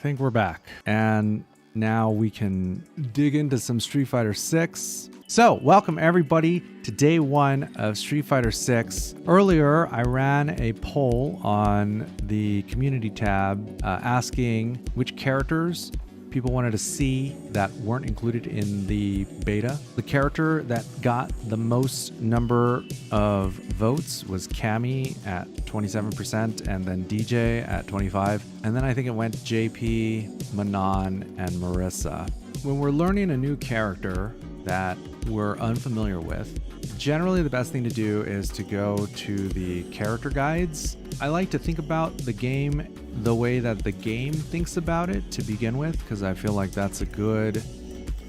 think we're back. And now we can dig into some Street Fighter 6. So welcome everybody to day one of Street Fighter 6. Earlier, I ran a poll on the community tab asking which characters people wanted to see that weren't included in the beta. The character that got the most number of votes was Cammy at 27% and then DJ at 25%. And then I think it went JP, Manon, and Marissa. When we're learning a new character that we're unfamiliar with, generally the best thing to do is to go to the character guides. I like to think about the game the way that the game thinks about it to begin with, because I feel like that's a good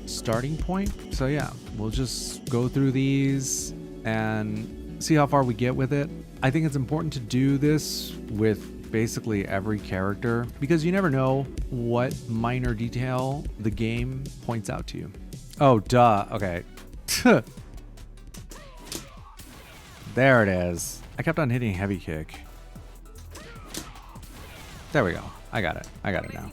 starting point. So yeah, we'll just go through these and see how far we get with it. I think it's important to do this with basically every character because you never know what minor detail the game points out to you. Oh, duh. Okay. There it is. I kept on hitting heavy kick. There we go. I got it. I got it now.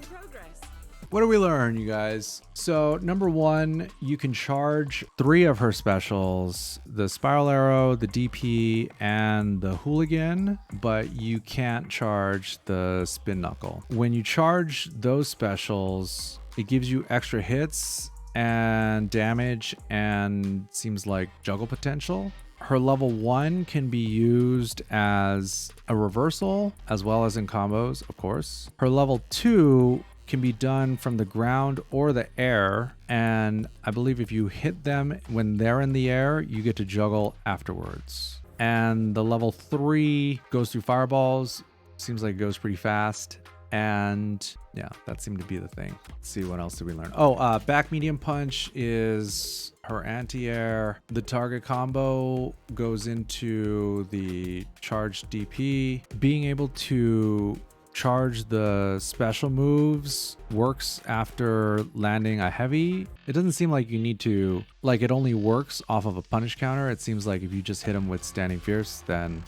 What do we learn, you guys? So number one, you can charge 3 of her specials, the Spiral Arrow, the DP, and the Hooligan, but you can't charge the Spin Knuckle. When you charge those specials, it gives you extra hits and damage and seems like juggle potential. Her level 1 can be used as a reversal as well as in combos, of course. Her level 2 can be done from the ground or the air, and I believe if you hit them when they're in the air, you get to juggle afterwards. And the level 3 goes through fireballs. Seems like it goes pretty fast. And yeah, that seemed to be the thing. Let's see, what else did we learn? Oh, back medium punch is her anti-air. The target combo goes into the charged DP. Being able to charge the special moves works after landing a heavy. It doesn't seem like you need to, like it only works off of a punish counter. It seems like if you just hit him with standing fierce, then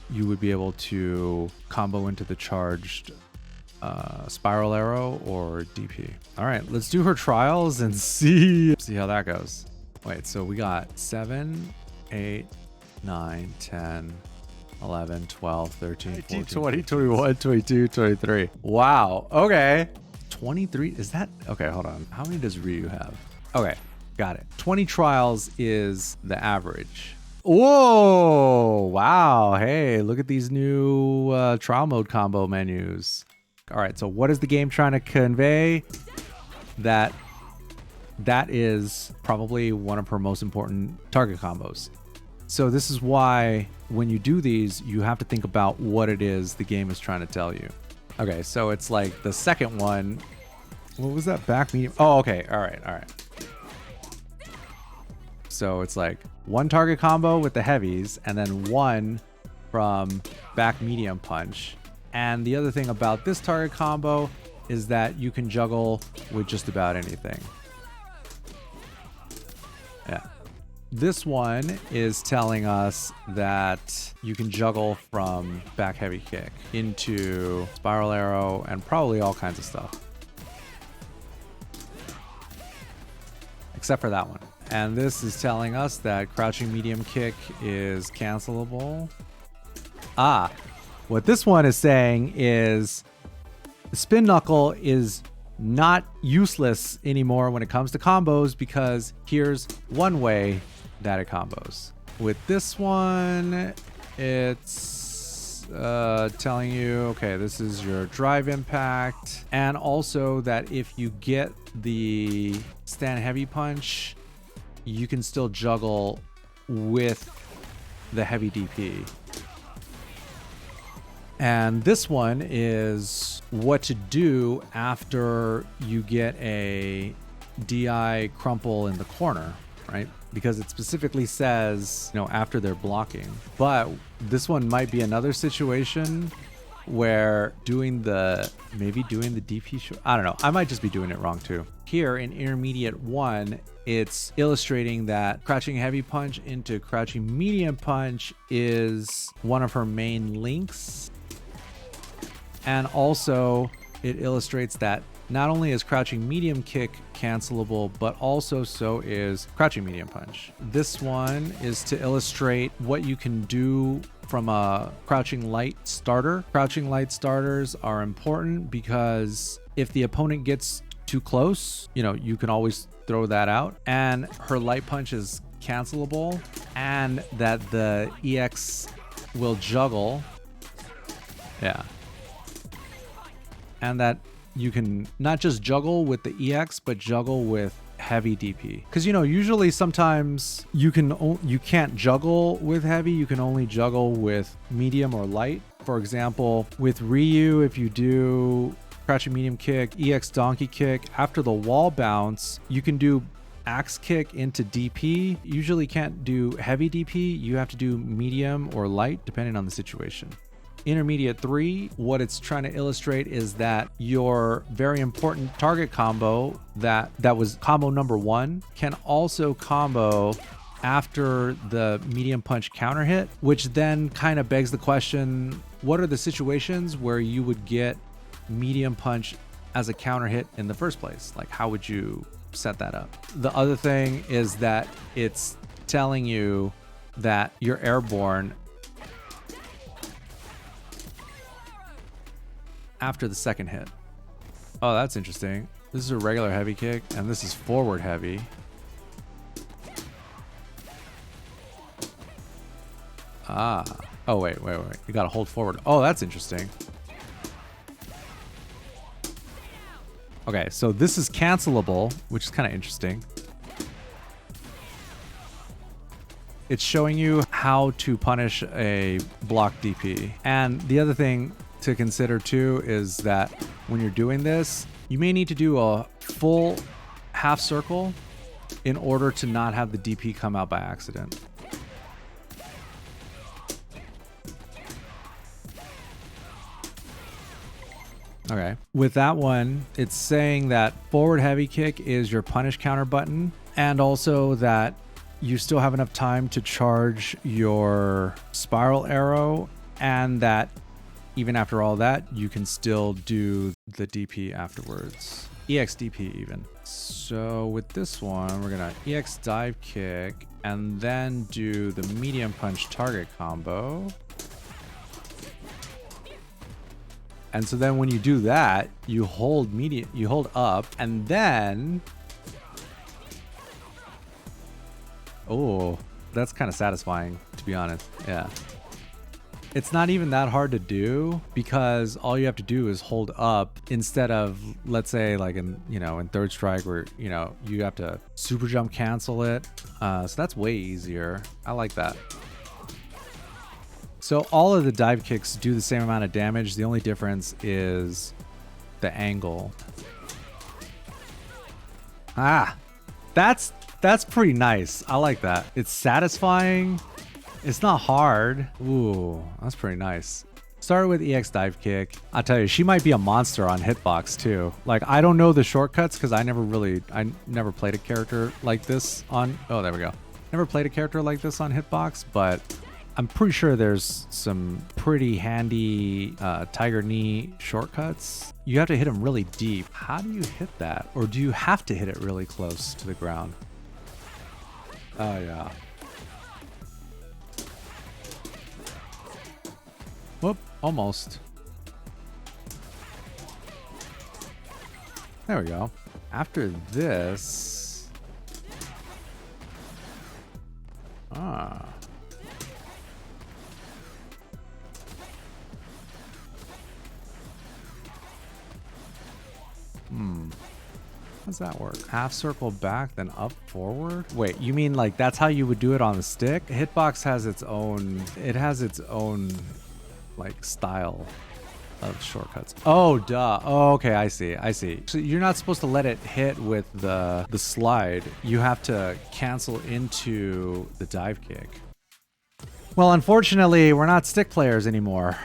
you would be able to combo into the charged Spiral Arrow or DP. All right, let's do her trials and see how that goes. Wait, so we got 7, 8, 9, 10, 11, 12, 13, 14, 20, 21, 22, 23. Wow, okay. 23, is that? Okay, hold on. How many does Ryu have? Okay, got it. 20 trials is the average. Whoa, wow. Hey, look at these new trial mode combo menus. All right, so what is the game trying to convey? That is probably one of her most important target combos. So this is why when you do these, you have to think about what it is the game is trying to tell you. Okay, so it's like the second one. What was that? Back medium? Oh, okay. All right. So it's like one target combo with the heavies and then one from back medium punch. And the other thing about this target combo is that you can juggle with just about anything. Yeah. This one is telling us that you can juggle from back heavy kick into Spiral Arrow and probably all kinds of stuff. Except for that one. And this is telling us that crouching medium kick is cancelable. Ah. What this one is saying is the Spin Knuckle is not useless anymore when it comes to combos because here's one way that it combos. With this one, it's telling you, okay, this is your drive impact. And also that if you get the stand heavy punch, you can still juggle with the heavy DP. And this one is what to do after you get a DI crumple in the corner, right? Because it specifically says, after they're blocking. But this one might be another situation where maybe doing the DP, I don't know. I might just be doing it wrong too. Here in intermediate 1, it's illustrating that crouching heavy punch into crouching medium punch is one of her main links. And also it illustrates that Not only is crouching medium kick cancelable, but also so is crouching medium punch. This one is to illustrate what you can do from a crouching light starter. Crouching light starters are important because if the opponent gets too close, you know, you can always throw that out. And her light punch is cancelable, and that the EX will juggle. Yeah. And that you can not just juggle with the EX, but juggle with heavy DP. Because, you know, usually sometimes you can't juggle with heavy, you can only juggle with medium or light. For example, with Ryu, if you do crouching medium kick, EX donkey kick, after the wall bounce, you can do axe kick into DP. Usually can't do heavy DP, you have to do medium or light depending on the situation. Intermediate 3, what it's trying to illustrate is that your very important target combo that was combo number 1 can also combo after the medium punch counter hit, which then kind of begs the question, what are the situations where you would get medium punch as a counter hit in the first place? Like, how would you set that up? The other thing is that it's telling you that you're airborne after the second hit. Oh, that's interesting. This is a regular heavy kick, and this is forward heavy. Ah. Oh, wait. You gotta hold forward. Oh, that's interesting. Okay, so this is cancelable, which is kind of interesting. It's showing you how to punish a block DP. And the other thing to consider too is that when you're doing this, you may need to do a full half circle in order to not have the DP come out by accident. Okay, with that one, it's saying that forward heavy kick is your punish counter button, and also that you still have enough time to charge your spiral arrow, and that even after all that, you can still do the DP afterwards. EX DP even. So with this one, we're gonna EX dive kick and then do the medium punch target combo. And so then when you do that, you hold up, and then, oh, that's kind of satisfying, to be honest. Yeah. It's not even that hard to do because all you have to do is hold up instead of, let's say, like in third strike where, you know, you have to super jump cancel it. So that's way easier. I like that. So all of the dive kicks do the same amount of damage. The only difference is the angle. Ah, that's pretty nice. I like that. It's satisfying. It's not hard. Ooh, that's pretty nice. Started with EX dive kick. I'll tell you, she might be a monster on hitbox too. Like, I don't know the shortcuts because I never played a character like this on, oh, there we go. Never played a character like this on hitbox, but I'm pretty sure there's some pretty handy tiger knee shortcuts. You have to hit them really deep. How do you hit that? Or do you have to hit it really close to the ground? Oh, yeah. Whoop, almost. There we go. After this... Ah. How does that work? Half circle back, then up forward? Wait, you mean like that's how you would do it on the stick? Hitbox has its own, like style of shortcuts. Oh, duh. Oh, okay, I see. So you're not supposed to let it hit with the slide. You have to cancel into the dive kick. Well, unfortunately, we're not stick players anymore.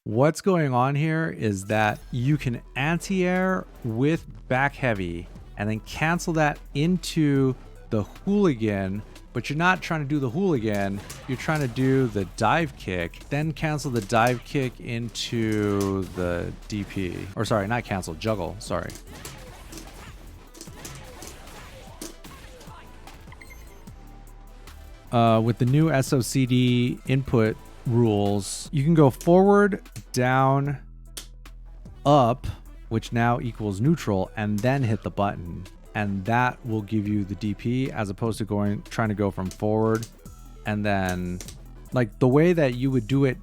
What's going on here is that you can anti-air with back heavy and then cancel that into the hooligan but you're not trying to do the hooligan. You're trying to do the dive kick, then cancel the dive kick into the DP. Or sorry, not cancel, juggle, sorry. With the new SOCD input rules, you can go forward, down, up, which now equals neutral, and then hit the button. And that will give you the DP, as opposed to trying to go from forward and then, like, the way that you would do it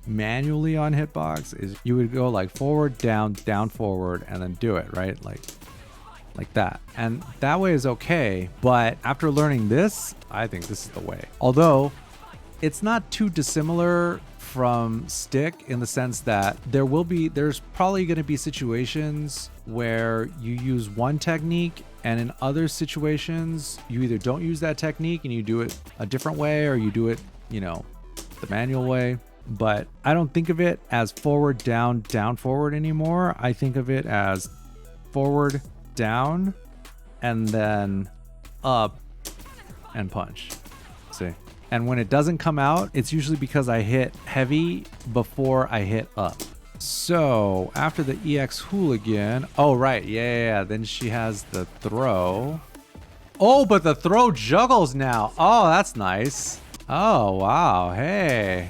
manually on hitbox is you would go like forward, down, down, forward, and then do it, right? Like that. And that way is okay. But after learning this, I think this is the way. Although it's not too dissimilar from stick in the sense that there's probably going to be situations where you use one technique, and in other situations you either don't use that technique and you do it a different way, or you do it, you know, the manual way. But I don't think of it as forward, down, down, forward anymore. I think of it as forward, down, and then up and punch. See? And when it doesn't come out, it's usually because I hit heavy before I hit up. So after the EX hooligan, oh right, yeah, then she has the throw. Oh, but the throw juggles now. Oh, that's nice. Oh wow, hey.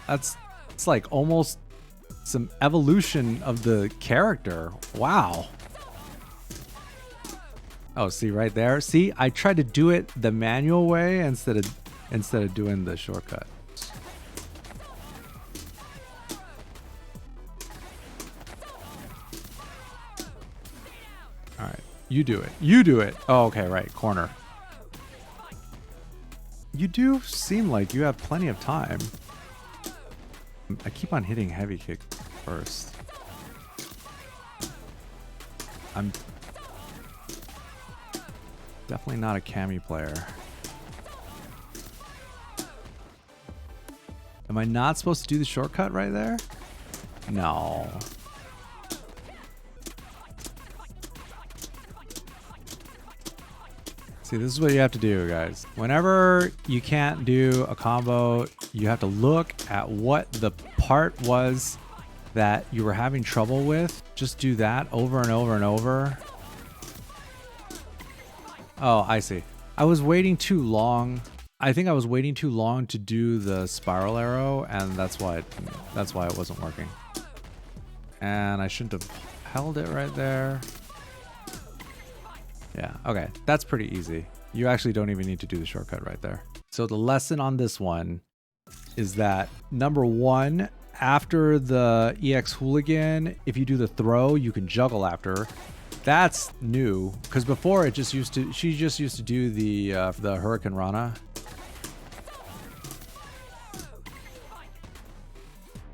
It's like almost some evolution of the character. Wow. Oh, see right there. See, I tried to do it the manual way instead of doing the shortcut. All right, you do it. You do it. Oh, okay, right, corner. You do seem like you have plenty of time. I keep on hitting heavy kick first. I'm definitely not a Cammy player. Am I not supposed to do the shortcut right there? No. See, this is what you have to do, guys. Whenever you can't do a combo, you have to look at what the part was that you were having trouble with. Just do that over and over and over. Oh, I see. I was waiting too long. I think I was waiting too long to do the spiral arrow, and that's why it wasn't working. And I shouldn't have held it right there. Yeah, okay, that's pretty easy. You actually don't even need to do the shortcut right there. So the lesson on this one is that, number one, after the EX hooligan, if you do the throw, you can juggle after. That's new, because before she just used to do the Hurricane Rana.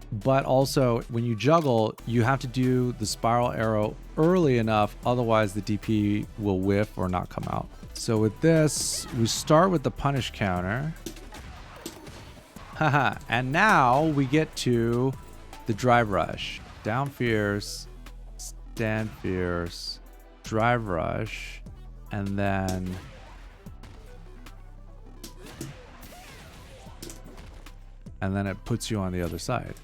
But also, when you juggle, you have to do the spiral arrow early enough, otherwise the DP will whiff or not come out. So with this, we start with the punish counter. Haha, and now we get to the drive rush. Down fierce, stand fierce, drive rush, and then it puts you on the other side.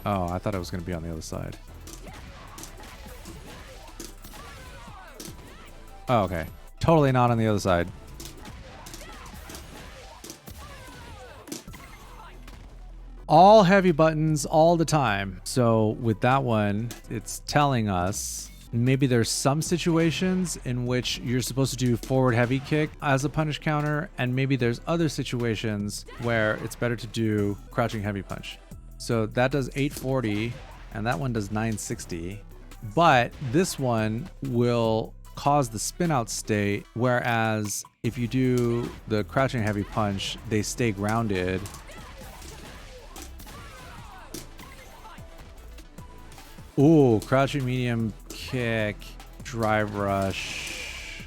Oh, I thought I was going to be on the other side. Oh, okay. Totally not on the other side. All heavy buttons all the time. So with that one, it's telling us maybe there's some situations in which you're supposed to do forward heavy kick as a punish counter, and maybe there's other situations where it's better to do crouching heavy punch. So that does 840 and that one does 960, but this one will cause the spin out state, whereas if you do the crouching heavy punch, they stay grounded. Ooh, crouching medium kick, drive rush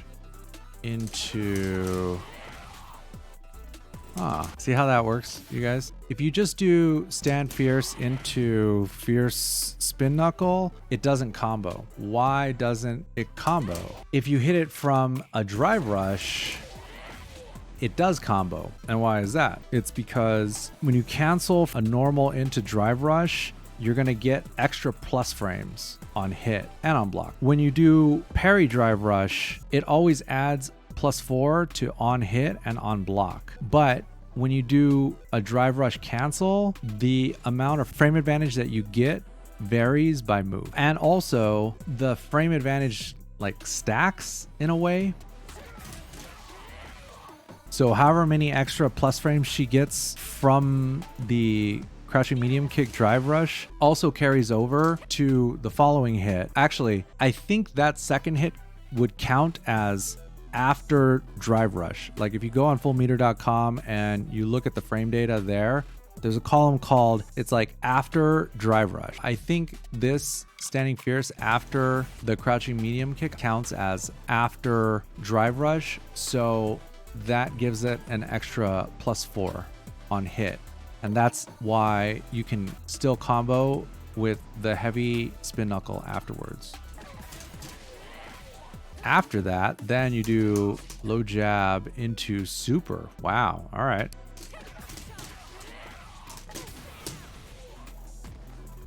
into See how that works, you guys? If you just do stand fierce into fierce spin knuckle, it doesn't combo. Why doesn't it combo? If you hit it from a drive rush, it does combo. And why is that? It's because when you cancel a normal into drive rush, you're gonna get extra plus frames on hit and on block. When you do parry drive rush, it always adds +4 to on hit and on block. But when you do a drive rush cancel, the amount of frame advantage that you get varies by move. And also the frame advantage like stacks in a way. So however many extra plus frames she gets from the crouching medium kick drive rush also carries over to the following hit. Actually, I think that second hit would count as after drive rush. Like if you go on fullmeter.com and you look at the frame data there, there's a column called, it's like after drive rush. I think this standing fierce after the crouching medium kick counts as after drive rush. So that gives it an extra +4 on hit. And that's why you can still combo with the heavy spin knuckle afterwards. After that, then you do low jab into super. Wow. All right.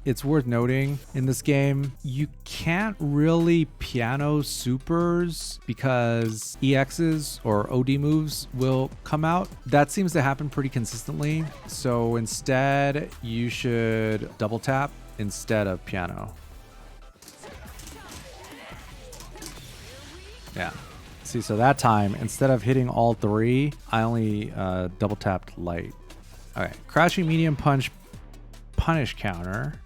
It's worth noting in this game, you can't really piano supers because EXs or OD moves will come out. That seems to happen pretty consistently. So instead, you should double tap instead of piano. Yeah. See, so that time, instead of hitting all three, I only double tapped light. Okay. Crouching medium punch punish counter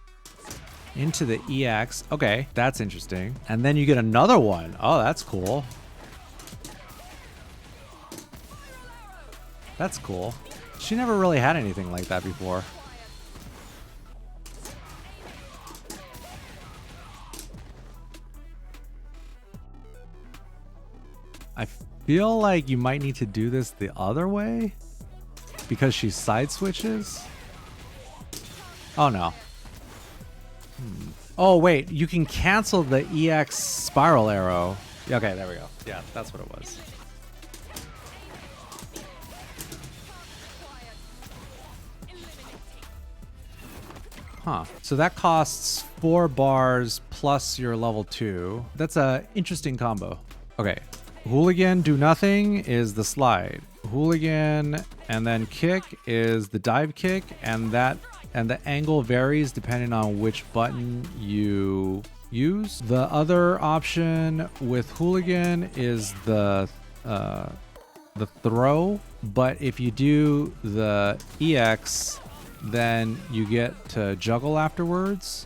into the EX. Okay, that's interesting. And then you get another one. Oh, that's cool. That's cool. She never really had anything like that before. I feel like you might need to do this the other way because she side switches. Oh no. Oh wait, you can cancel the EX spiral arrow. Okay, there we go. Yeah, that's what it was. Huh. So that costs 4 bars plus your level 2. That's a interesting combo. Okay. Hooligan do nothing is the slide. Hooligan and then kick is the dive kick, and the angle varies depending on which button you use. The other option with hooligan is the throw, but if you do the EX, then you get to juggle afterwards.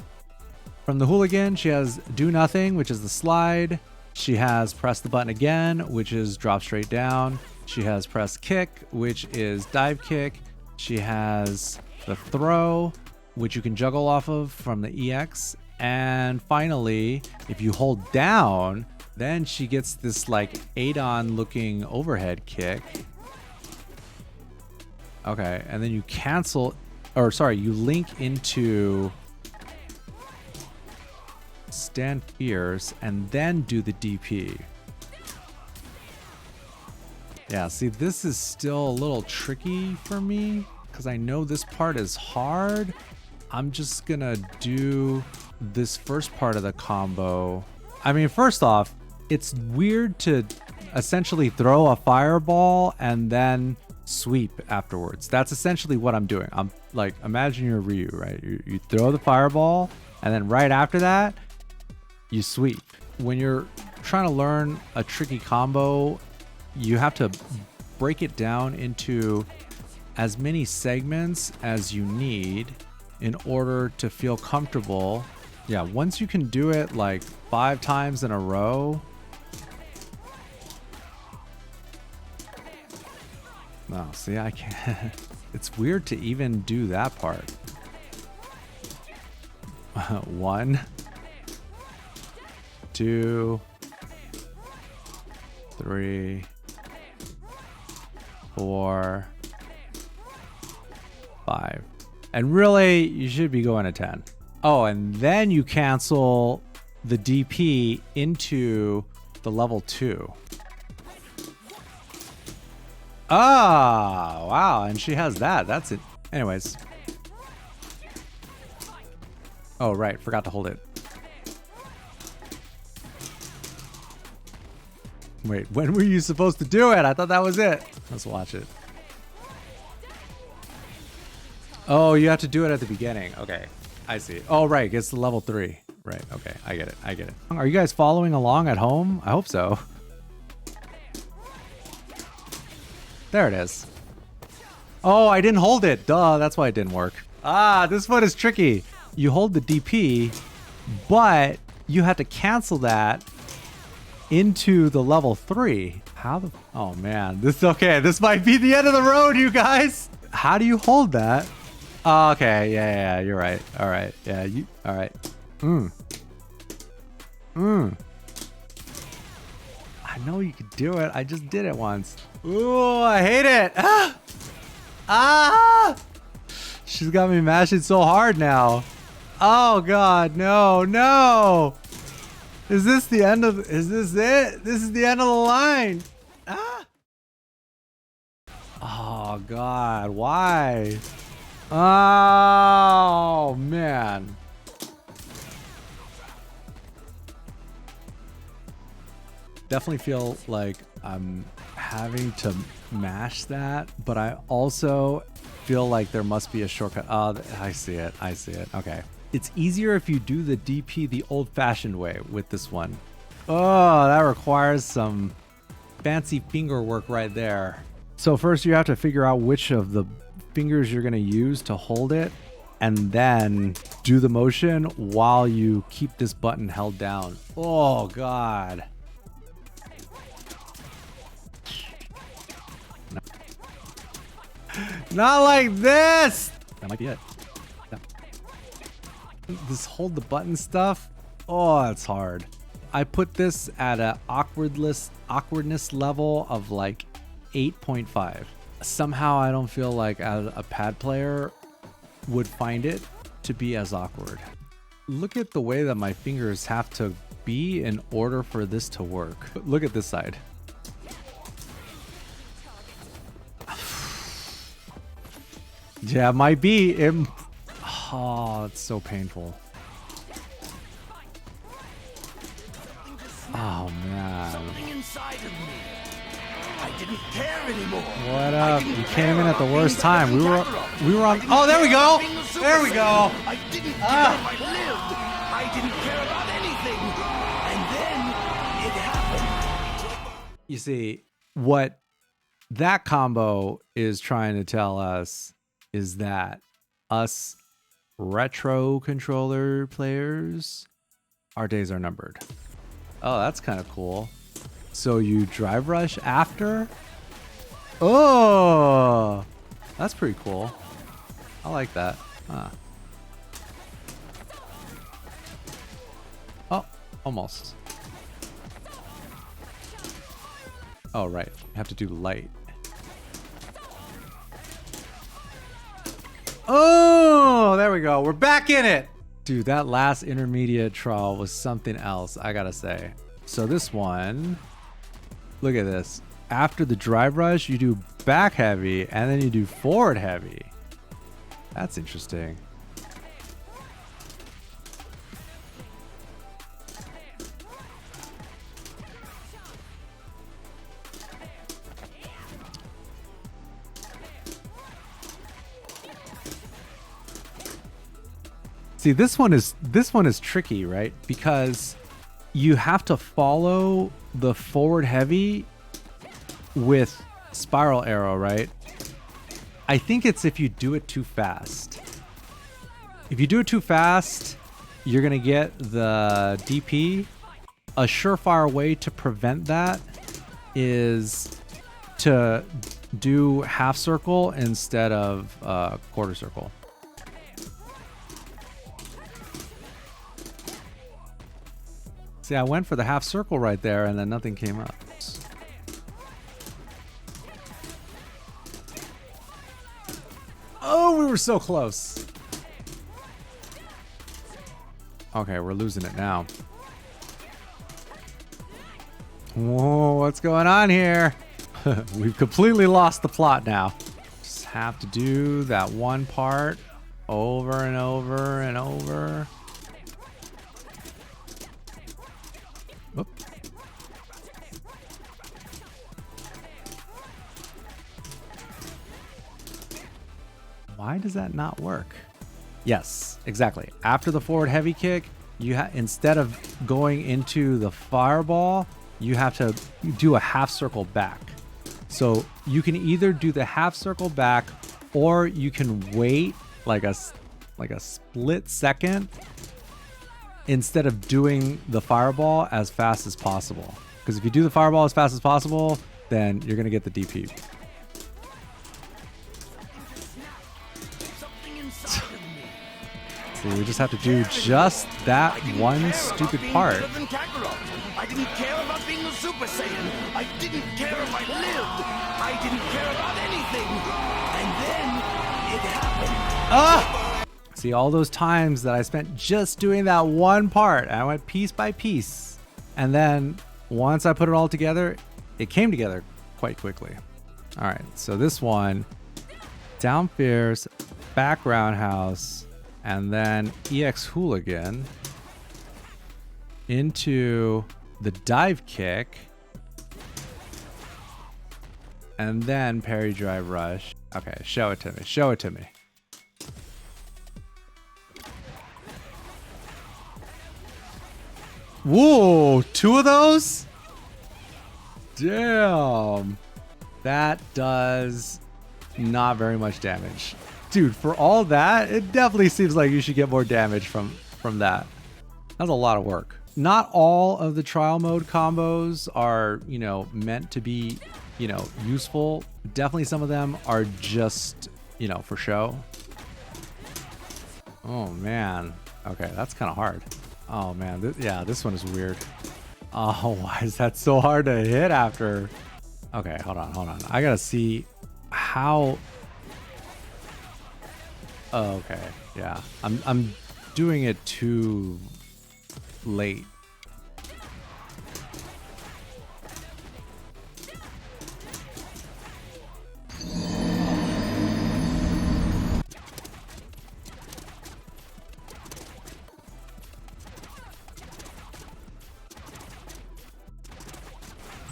From the hooligan, she has do nothing, which is the slide. She has press the button again, which is drop straight down. She has press kick, which is dive kick. She has the throw, which you can juggle off of from the EX. And finally, if you hold down, then she gets this like Adon looking overhead kick. Okay, and then you cancel, or sorry, you link into stand fierce and then do the DP. Yeah, see, this is still a little tricky for me because I know this part is hard. I'm just gonna do this first part of the combo. I mean, first off, it's weird to essentially throw a fireball and then sweep afterwards. That's essentially what I'm doing. I'm like, imagine you're Ryu, right? You throw the fireball and then right after that, you sweep. When you're trying to learn a tricky combo, you have to break it down into as many segments as you need in order to feel comfortable. Yeah, once you can do it like 5 times in a row. No, see, I can't. It's weird to even do that part. 1, 2, 3, 4, 5. And really, you should be going to 10. Oh, and then you cancel the DP into the level 2. Ah, wow, and she has that. That's it. Anyways. Oh, right, forgot to hold it. Wait, when were you supposed to do it? I thought that was it. Let's watch it. Oh, you have to do it at the beginning. Okay, I see. Oh, right, it's the level 3. Right, okay, I get it, I get it. Are you guys following along at home? I hope so. There it is. Oh, I didn't hold it. Duh, that's why it didn't work. Ah, this one is tricky. You hold the DP, but you have to cancel that into the level 3. How the... Oh, man. This okay. This might be the end of the road, you guys. How do you hold that? Oh, okay. Yeah, you're right. All right. Yeah, you... All right. I know you could do it. I just did it once. Ooh, I hate it. Ah! Ah! She's got me mashing so hard now. Oh, God. No, no. Is this the end of... Is this it? This is the end of the line. Ah! Oh, God. Why? Oh, man. Definitely feel like I'm having to mash that, but I also feel like there must be a shortcut. Oh, I see it. I see it. Okay. It's easier if you do the DP the old-fashioned way with this one. Oh, that requires some fancy finger work right there. So first you have to figure out which of the fingers you're going to use to hold it, and then do the motion while you keep this button held down. Oh, God. Not like this! That might be it. Yeah. This hold the button stuff. Oh, it's hard. I put this at an awkwardness level of like 8.5. Somehow I don't feel like a pad player would find it to be as awkward. Look at the way that my fingers have to be in order for this to work. Look at this side. Yeah, it might be. Oh, it's so painful. Oh, man. Something inside of me. I didn't care anymore. What up? You came in at the worst time. We were on. Oh, there we go. There we go. I didn't care if I lived. I didn't care about anything. And then it happened. You see, what that combo is trying to tell us is that us retro controller players, our days are numbered. Oh, that's kind of cool. So you drive rush after? Oh, that's pretty cool. I like that. Huh. Oh, almost. Oh, right. You have to do light. Oh, there we go. We're back in it. Dude, that last intermediate trial was something else, I gotta say. So this one, look at this. After the drive rush, you do back heavy and then you do forward heavy. That's interesting. See, this one is tricky, right? Because you have to follow the forward heavy with spiral arrow, right? I think it's if you do it too fast. If you do it too fast, you're gonna get the DP. A surefire way to prevent that is to do half circle instead of quarter circle. See, I went for the half circle right there and then nothing came up. Oh, we were so close. Okay, we're losing it now. Whoa, what's going on here? We've completely lost the plot now. Just have to do that one part over and over and over. Whoop. Why does that not work? Yes, exactly. After the forward heavy kick, you instead of going into the fireball, you have to do a half circle back. So you can either do the half circle back, or you can wait like a split second instead of doing the fireball as fast as possible. Because if you do the fireball as fast as possible, then you're gonna get the DP. We just have to do just that one stupid part. I didn't care about being a Super Saiyan. I didn't care if I lived. I didn't care about anything. And then it happened. Ah! See, all those times that I spent just doing that one part, I went piece by piece. And then once I put it all together, it came together quite quickly. All right, so this one, down fierce, back roundhouse, and then EX Hooligan into the dive kick, and then parry drive rush. Okay, show it to me. Show it to me. Whoa, 2 of those? Damn. That does not very much damage. Dude, for all that, it definitely seems like you should get more damage from that. That's a lot of work. Not all of the trial mode combos are, you know, meant to be, you know, useful. Definitely some of them are just, you know, for show. Oh man. Okay, that's kind of hard. Oh man, yeah, this one is weird. Oh, why is that so hard to hit after? Okay, hold on. I gotta see how. Oh, okay, yeah. I'm doing it too late.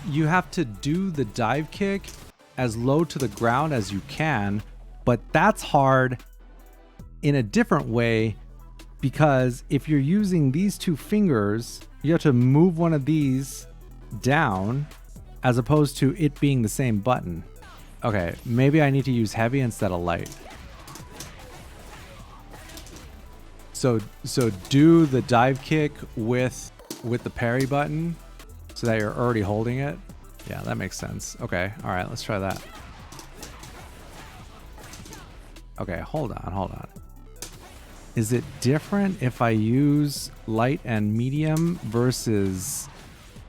You have to do the dive kick as low to the ground as you can, but that's hard in a different way, because if you're using these 2 fingers, you have to move one of these down as opposed to it being the same button. Okay, maybe I need to use heavy instead of light. So do the dive kick with the parry button so that you're already holding it. Yeah, that makes sense. Okay, all right, let's try that. Okay, hold on. Is it different if I use light and medium versus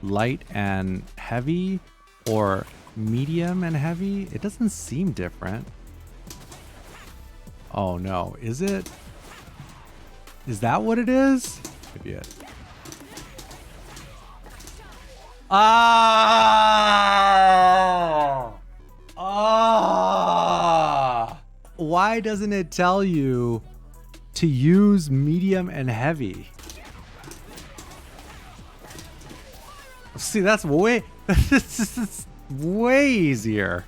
light and heavy, or medium and heavy? It doesn't seem different. Oh no, is it? Is that what it is? Maybe it. Why doesn't it tell you to use medium and heavy? See, that's way way easier.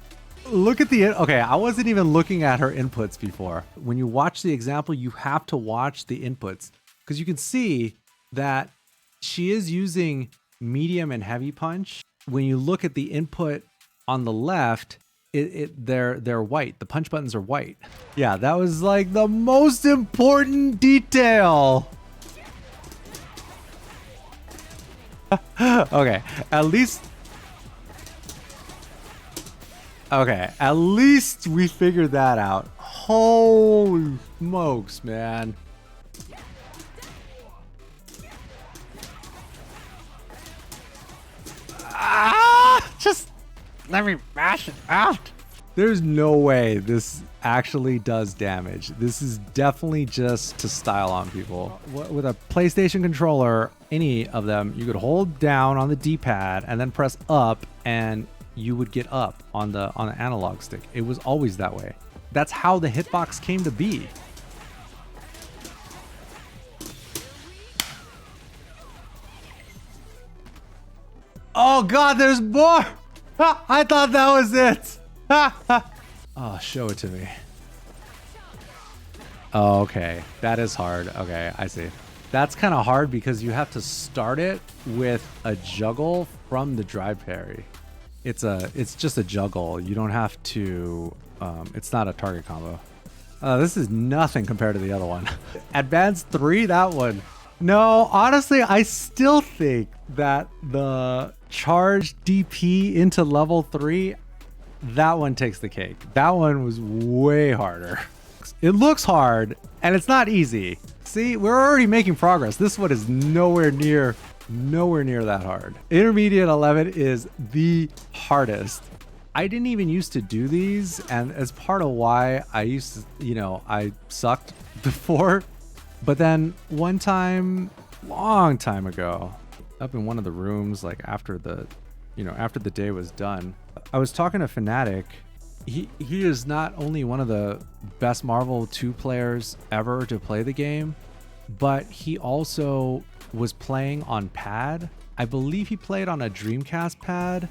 Look at the, okay, I wasn't even looking at her inputs before. When you watch the example, you have to watch the inputs, because you can see that she is using medium and heavy punch. When you look at the input on the left, they're white. The punch buttons are white. Yeah, that was like the most important detail. Okay, at least we figured that out. Holy smokes, man. Just let me mash it out. There's no way this actually does damage. This is definitely just to style on people. With a PlayStation controller, any of them, you could hold down on the D-pad and then press up and you would get up on the analog stick. It was always that way. That's how the hitbox came to be. Oh God, there's more! I thought that was it! Oh, show it to me. Oh, okay, that is hard. Okay, I see. That's kind of hard because you have to start it with a juggle from the drive parry. It's just a juggle. You don't have to, it's not a target combo. This is nothing compared to the other one. Advanced 3, that one. No, honestly, I still think that the charge DP into level 3, that one takes the cake. That one was way harder. It looks hard and it's not easy. See, we're already making progress. This one is nowhere near that hard. Intermediate 11 is the hardest. I didn't even used to do these, and as part of why I used to, I sucked before. But then one time, long time ago, up in one of the rooms, like after the day was done, I was talking to Fanatiq. He is not only one of the best Marvel 2 players ever to play the game, but he also was playing on pad. I believe he played on a Dreamcast pad.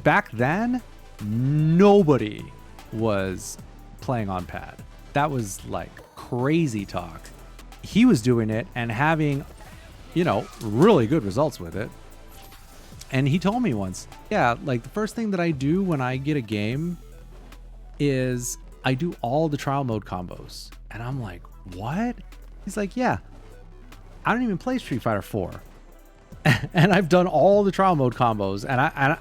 Back then, nobody was playing on pad. That was like crazy talk. He was doing it and having, really good results with it. And he told me once, yeah, like the first thing that I do when I get a game is I do all the trial mode combos. And I'm like, what? He's like, yeah, I don't even play Street Fighter 4. And I've done all the trial mode combos. And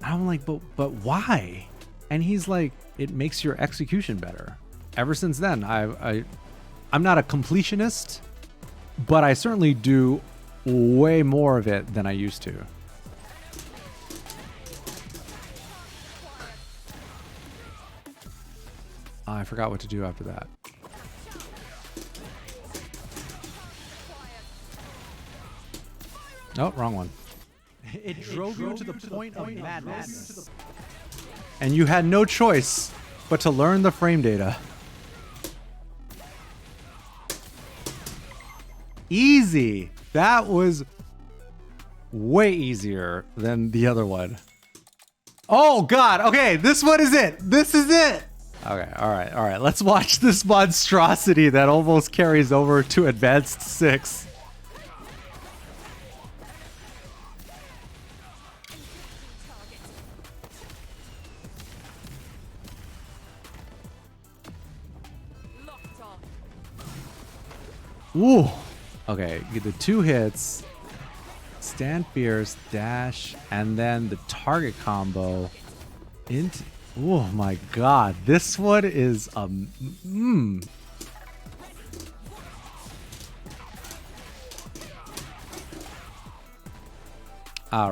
I'm like, but why? And he's like, it makes your execution better. Ever since then, I'm not a completionist, but I certainly do way more of it than I used to. I forgot what to do after that. Oh, wrong one. It drove you to the point of madness. And you had no choice but to learn the frame data. Easy. That was way easier than the other one. Oh God. Okay, this one is it. This is it. Okay, all right. Let's watch this monstrosity that almost carries over to Advanced 6. Ooh. Okay, get the 2 hits, stand fierce, dash, and then the target combo into. Oh my God, this one is All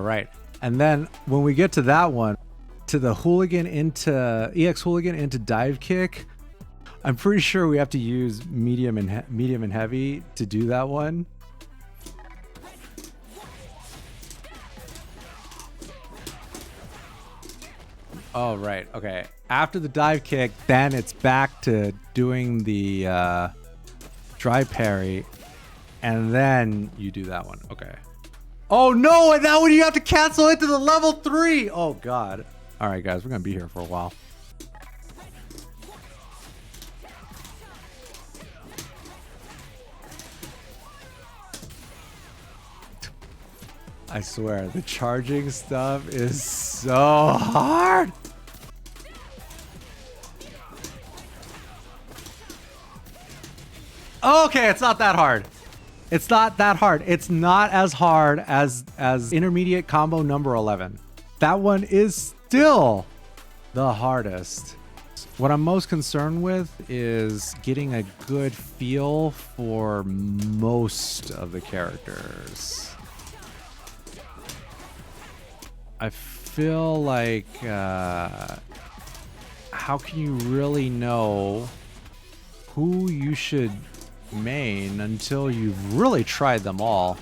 right, and then when we get to that one, to the hooligan into EX hooligan into dive kick, I'm pretty sure we have to use medium and heavy to do that one. Oh, right. Okay. After the dive kick, then it's back to doing the drive parry, and then you do that one. Okay. Oh no! And that one you have to cancel into the level 3. Oh God. All right, guys, we're gonna be here for a while. I swear, the charging stuff is so hard. Okay, it's not that hard. It's not that hard. It's not as hard as intermediate combo number 11. That one is still the hardest. What I'm most concerned with is getting a good feel for most of the characters. I feel like how can you really know who you should main until you've really tried them all?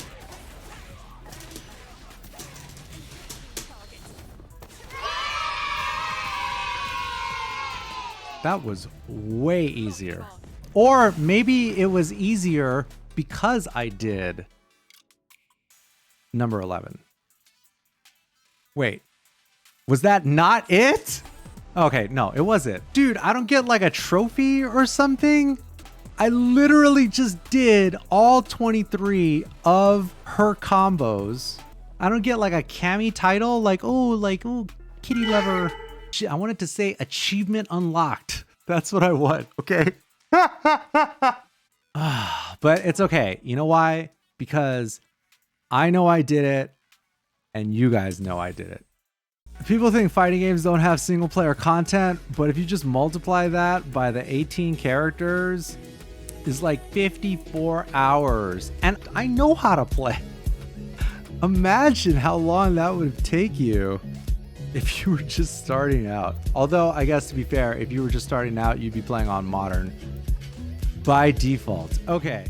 That was way easier. Or maybe it was easier because I did number 11. Wait, was that not it? Okay, no, it was it. Dude, I don't get like a trophy or something. I literally just did all 23 of her combos. I don't get like a Cammy title, like, oh, kitty lover. I wanted to say achievement unlocked. That's what I want, okay? But it's okay. You know why? Because I know I did it, and you guys know I did it. People think fighting games don't have single player content, but if you just multiply that by the 18 characters, it's like 54 hours. And I know how to play. Imagine how long that would take you if you were just starting out. Although, I guess to be fair, if you were just starting out, you'd be playing on modern by default. Okay,